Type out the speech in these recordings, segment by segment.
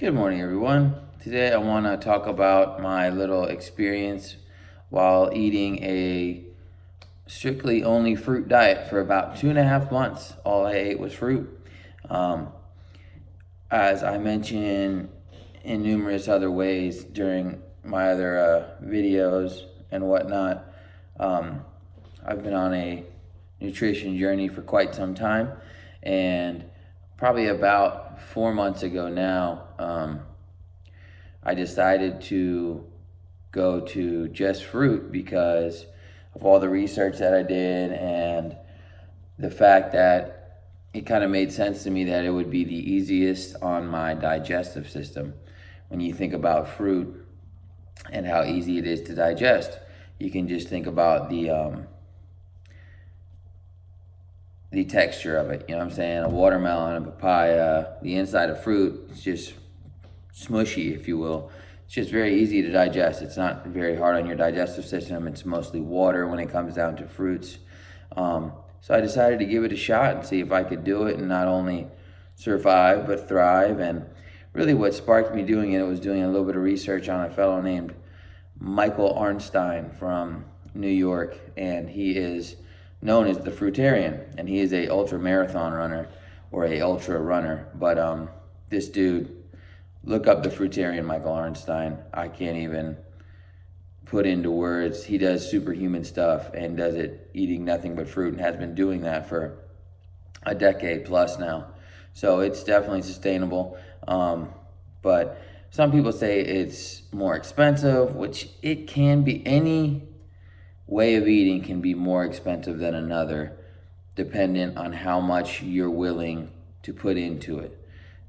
Good morning, everyone. Today I want to talk about my little experience while eating a strictly only fruit diet for about 2.5 months. All I ate was fruit. Um, as I mentioned in numerous other ways during my other videos and whatnot, I've been on a nutrition journey for quite some time, and probably about 4 months ago now, I decided to go to just fruit because of all the research that I did and the fact that it kind of made sense to me that it would be the easiest on my digestive system. When you think about fruit and how easy it is to digest, you can just think about the texture of it. You know what I'm saying? A watermelon, a papaya, the inside of fruit, it's just smushy, if you will. It's just very easy to digest. It's not very hard on your digestive system. It's mostly water when it comes down to fruits. So I decided to give it a shot and see if I could do it and not only survive, but thrive. And really what sparked me doing it was doing a little bit of research on a fellow named Michael Orenstein from New York. And he is known as the Fruitarian. And he is a ultra marathon runner or a ultra runner. But this dude, look up the Fruitarian Michael Orenstein. I can't even put into words. He does superhuman stuff and does it eating nothing but fruit and has been doing that for a decade plus now. So it's definitely sustainable. But some people say it's more expensive, which it can be. Any way of eating can be more expensive than another, dependent on how much you're willing to put into it.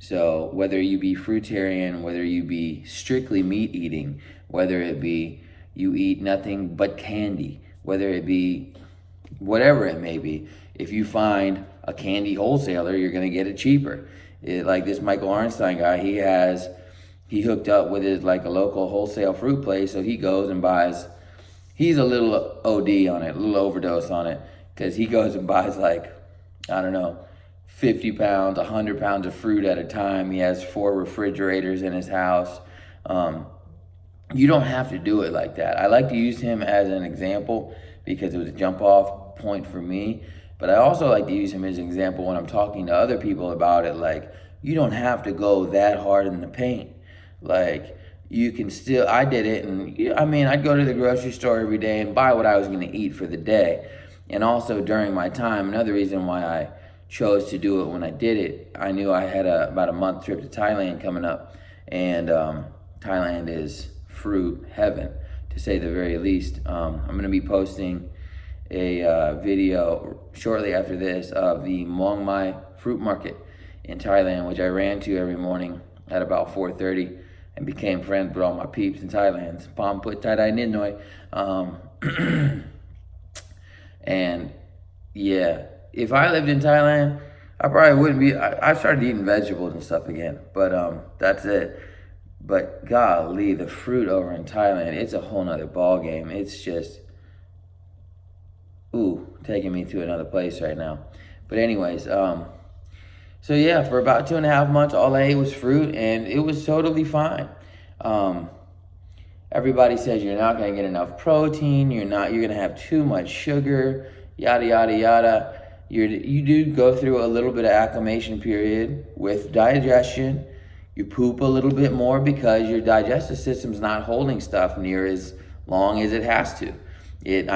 So whether you be fruitarian, whether you be strictly meat eating, whether it be you eat nothing but candy, whether it be whatever it may be, if you find a candy wholesaler, you're going to get it cheaper. Like this Michael Orenstein guy, he hooked up with his like a local wholesale fruit place, so he goes and buys. He's a little OD on it, a little overdose on it, because he goes and buys like, I don't know, 50 pounds, 100 pounds of fruit at a time. He has 4 refrigerators in his house. You don't have to do it like that. I like to use him as an example because it was a jump off point for me. But I also like to use him as an example when I'm talking to other people about it. Like, you don't have to go that hard in the paint. Like, you can still, I did it, and I mean, I'd go to the grocery store every day and buy what I was going to eat for the day. And also during my time, another reason why I chose to do it when I did it, I knew I had about a month trip to Thailand coming up, and Thailand is fruit heaven, to say the very least. I'm going to be posting a video shortly after this of the Muang Mai fruit market in Thailand, which I ran to every morning at about 4:30 and became friends with all my peeps in Thailand. Pom put tai dai nin noi. And yeah, if I lived in Thailand, I probably wouldn't be. I started eating vegetables and stuff again, but that's it. But golly, the fruit over in Thailand, it's a whole nother ball game. It's just, taking me to another place right now. But anyways, so yeah, for about 2.5 months, all I ate was fruit, and it was totally fine. Everybody says you're not going to get enough protein. You're going to have too much sugar, yada, yada, yada. You do go through a little bit of acclimation period with digestion. You poop a little bit more because your digestive system's not holding stuff near as long as it has to. It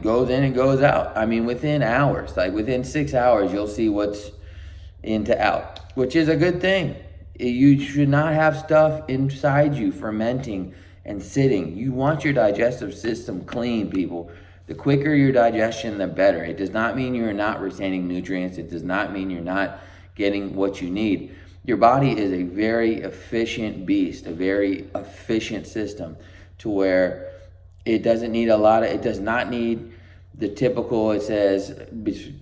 goes in and goes out. I mean, within hours, like within 6 hours, you'll see what's in to out, which is a good thing. You should not have stuff inside you fermenting and sitting. You want your digestive system clean, people. The quicker your digestion, the better. It does not mean you're not retaining nutrients. It does not mean you're not getting what you need. Your body is a very efficient beast, a very efficient system, to where it doesn't need it does not need the typical, it says,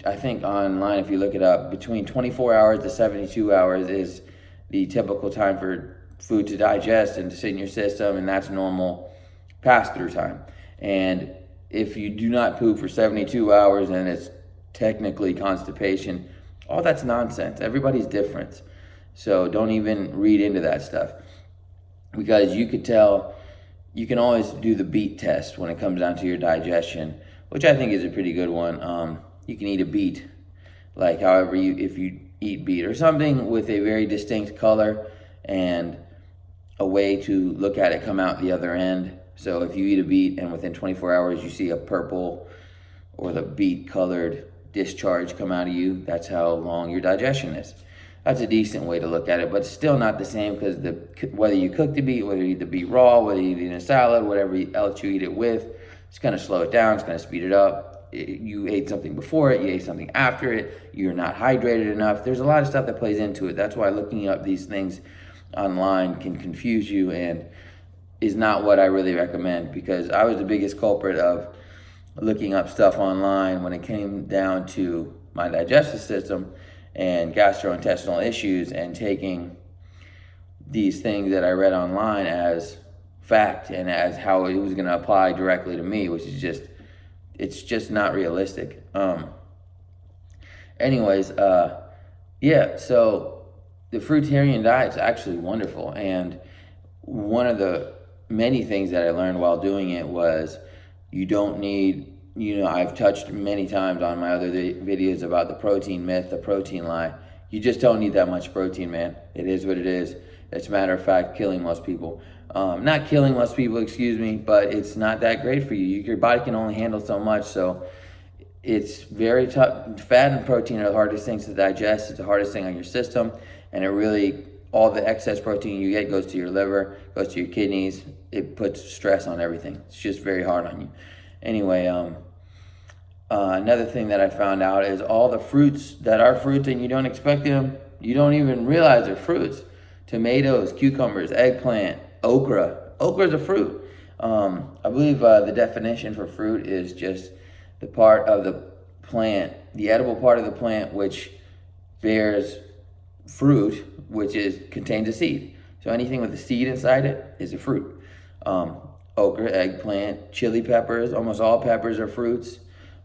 I think online, if you look it up, between 24 hours to 72 hours is the typical time for food to digest and to sit in your system, and that's normal pass-through time. And if you do not poop for 72 hours, and it's technically constipation, all that's nonsense. Everybody's different. So don't even read into that stuff, because you could tell. You can always do the beet test when it comes down to your digestion, which I think is a pretty good one. You can eat a beet, like however if you eat beet or something with a very distinct color and a way to look at it come out the other end. So if you eat a beet and within 24 hours you see a purple or the beet colored discharge come out of you, that's how long your digestion is. That's a decent way to look at it, but it's still not the same, because whether you cook the beet, whether you eat the beet raw, whether you eat it in a salad, whatever else you eat it with, it's going to slow it down, it's going to speed it up. You ate something before it, you ate something after it, you're not hydrated enough. There's a lot of stuff that plays into it. That's why looking up these things online can confuse you and is not what I really recommend, because I was the biggest culprit of looking up stuff online when it came down to my digestive system and gastrointestinal issues, and taking these things that I read online as fact and as how it was going to apply directly to me, which is just, it's just not realistic. Anyways, yeah, so the fruitarian diet is actually wonderful, and one of the many things that I learned while doing it was you don't need, I've touched many times on my other videos about the protein myth, the protein lie. You just don't need that much protein, man. It is what it is. It's a matter of fact killing most people. Not killing most people, excuse me, but it's not that great for you. Your body can only handle so much, so it's very tough. Fat and protein are the hardest things to digest. It's the hardest thing on your system, and it really, all the excess protein you get goes to your liver, goes to your kidneys. It puts stress on everything. It's just very hard on you. Anyway, another thing that I found out is all the fruits that are fruits and you don't expect them, you don't even realize they're fruits. Tomatoes, cucumbers, eggplant, okra. Okra is a fruit. I believe the definition for fruit is just the part of the plant, the edible part of the plant which bears fruit, which contains a seed. So anything with a seed inside it is a fruit. Okra, eggplant, chili peppers, almost all peppers are fruits.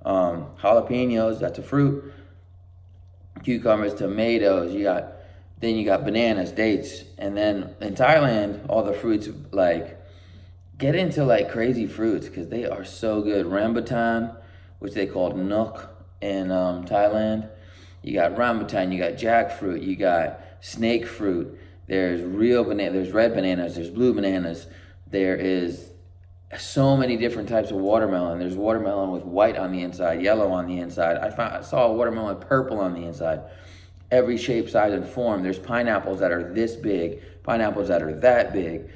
Jalapenos, that's a fruit. Cucumbers, tomatoes, then you got bananas, dates, and then in Thailand, all the fruits, like, get into like crazy fruits because they are so good. Rambutan, which they call nook in Thailand. You got rambutan, you got jackfruit, you got snake fruit. There's real banana, there's red bananas, there's blue bananas. There is so many different types of watermelon. There's watermelon with white on the inside, yellow on the inside. I saw a watermelon with purple on the inside. Every shape, size, and form. There's pineapples that are this big, pineapples that are that big.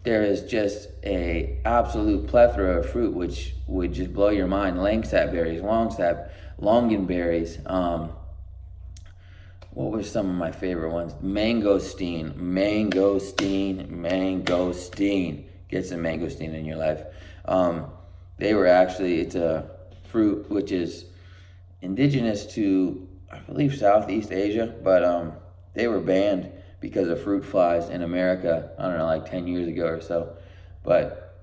There is just a absolute plethora of fruit which would just blow your mind. Langsat berries, longanberries. What were some of my favorite ones? Mangosteen. Get some mangosteen in your life. They were actually, it's a fruit which is indigenous to, I believe, Southeast Asia, but they were banned because of fruit flies in America, I don't know, like 10 years ago or so, but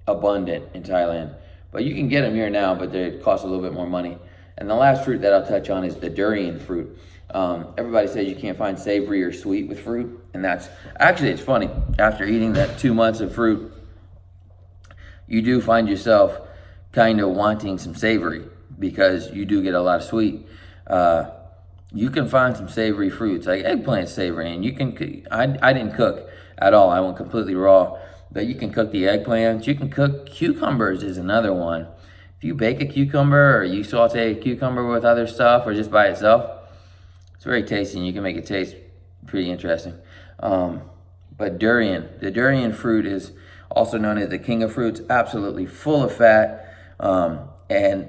abundant in Thailand. But you can get them here now, but they cost a little bit more money. And the last fruit that I'll touch on is the durian fruit. Everybody says you can't find savory or sweet with fruit, and that's, actually it's funny, after eating that 2 months of fruit, you do find yourself kind of wanting some savory, because you do get a lot of sweet. You can find some savory fruits, like eggplant savory, and you can, I didn't cook at all, I went completely raw, but you can cook the eggplants, you can cook cucumbers is another one. If you bake a cucumber, or you saute a cucumber with other stuff, or just by itself, it's very tasty, and you can make it taste pretty interesting. But durian, the durian fruit is also known as the king of fruits, absolutely full of fat, and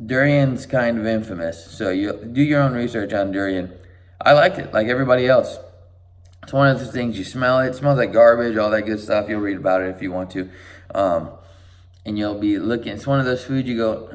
durian's kind of infamous. So you do your own research on durian. I liked it, like everybody else. It's one of those things, you smell it, it smells like garbage, all that good stuff. You'll read about it if you want to. And you'll be looking, it's one of those foods you go,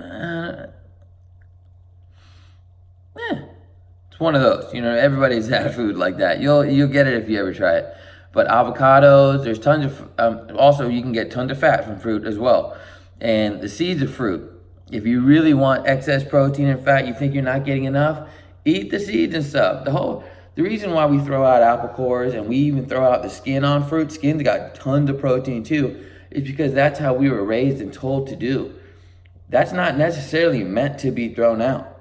It's one of those, everybody's had a food like that. You'll get it if you ever try it. But avocados, there's tons of, also you can get tons of fat from fruit as well. And the seeds of fruit, if you really want excess protein and fat, you think you're not getting enough, Eat the seeds and stuff. The reason why we throw out apple cores and we even throw out the skin on fruit, skin's got tons of protein too, is because that's how we were raised and told to do. That's not necessarily meant to be thrown out.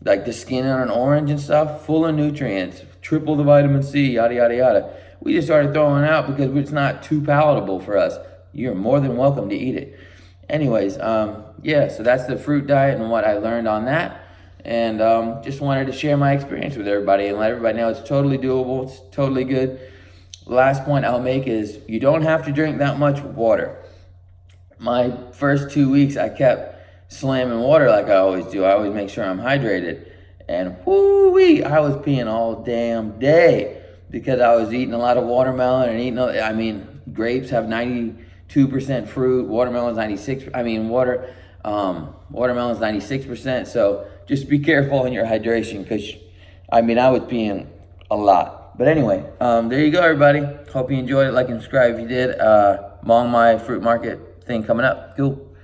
Like the skin on an orange and stuff, full of nutrients, triple the vitamin C, yada, yada, yada. We just started throwing it out because it's not too palatable for us. You're more than welcome to eat it. Anyways, yeah, so that's the fruit diet and what I learned on that. And just wanted to share my experience with everybody and let everybody know it's totally doable. It's totally good. Last point I'll make is you don't have to drink that much water. My first 2 weeks, I kept slamming water like I always do. I always make sure I'm hydrated. And whoo-wee, I was peeing all damn day because I was eating a lot of watermelon and grapes have 92% fruit. Watermelon's 96%. Watermelon's 96%. So just be careful in your hydration because, I was peeing a lot. But anyway, there you go, everybody. Hope you enjoyed it. Like and subscribe if you did. I'm on my fruit market thing coming up. Cool.